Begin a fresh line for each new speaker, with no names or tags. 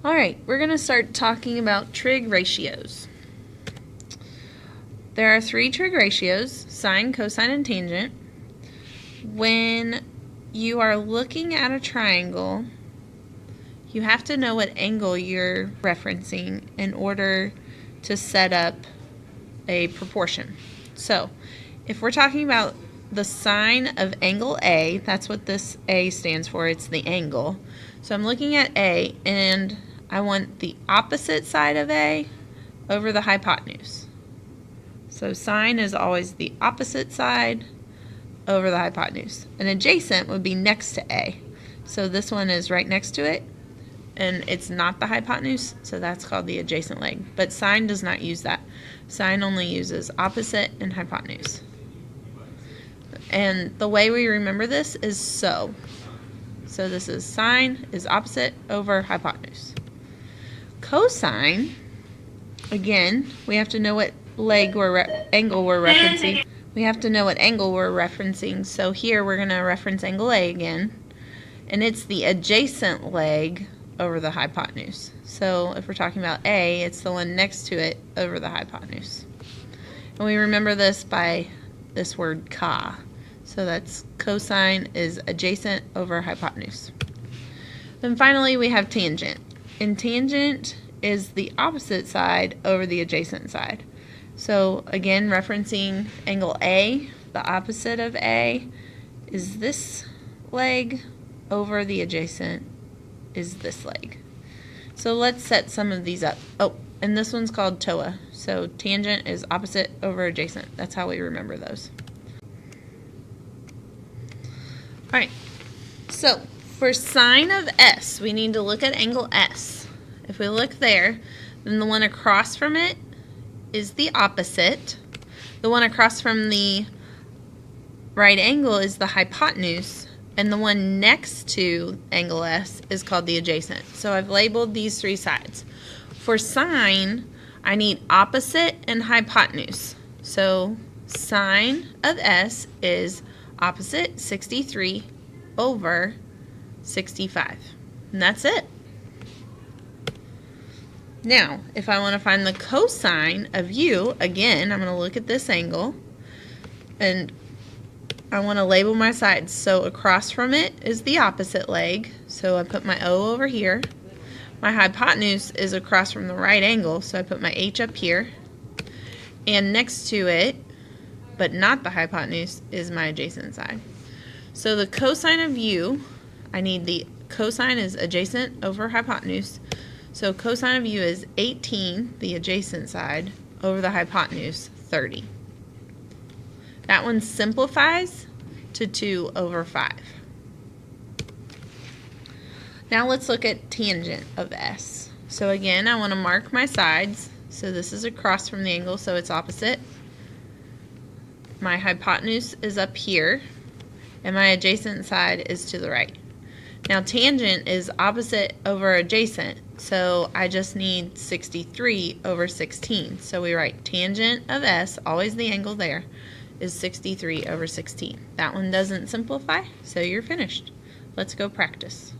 Alright, we're going to start talking about trig ratios. There are three trig ratios: sine, cosine, and tangent. When you are looking at a triangle, you have to know what angle you're referencing in order to set up a proportion. So, if we're talking about the sine of angle A, that's what this A stands for, it's the angle. So I'm looking at A, and I want the opposite side of A over the hypotenuse. So sine is always the opposite side over the hypotenuse. An adjacent would be next to A. So this one is right next to it, and it's not the hypotenuse, so that's called the adjacent leg. But sine does not use that. Sine only uses opposite and hypotenuse. And the way we remember this is so. So this is sine is opposite over hypotenuse. Cosine, again, we have to know what angle we're referencing. We have to know what angle we're referencing. So here we're going to reference angle A again, and it's the adjacent leg over the hypotenuse. So if we're talking about A, it's the one next to it over the hypotenuse. And we remember this by this word ka. So that's cosine is adjacent over hypotenuse. Then finally we have tangent. And tangent is the opposite side over the adjacent side. So again, referencing angle A, the opposite of A is this leg over the adjacent is this leg. So let's set some of these up. Oh, and this one's called TOA. So tangent is opposite over adjacent. That's how we remember those. Alright, so for sine of S, we need to look at angle S. If we look there, then the one across from it is the opposite. The one across from the right angle is the hypotenuse, and the one next to angle S is called the adjacent. So I've labeled these three sides. For sine, I need opposite and hypotenuse. So sine of S is opposite 63 over 65. And that's it. Now, if I want to find the cosine of U, again, I'm going to look at this angle, and I want to label my sides. So across from it is the opposite leg, so I put my O over here. My hypotenuse is across from the right angle, so I put my H up here. And next to it, but not the hypotenuse, is my adjacent side. So the cosine of U, I need the cosine is adjacent over hypotenuse. So cosine of U is 18, the adjacent side, over the hypotenuse, 30. That one simplifies to 2 over 5. Now let's look at tangent of S. So again, I want to mark my sides. So this is across from the angle, so it's opposite. My hypotenuse is up here, and my adjacent side is to the right. Now tangent is opposite over adjacent, so I just need 63 over 16. So we write tangent of S, always the angle there, is 63 over 16. That one doesn't simplify, so you're finished. Let's go practice.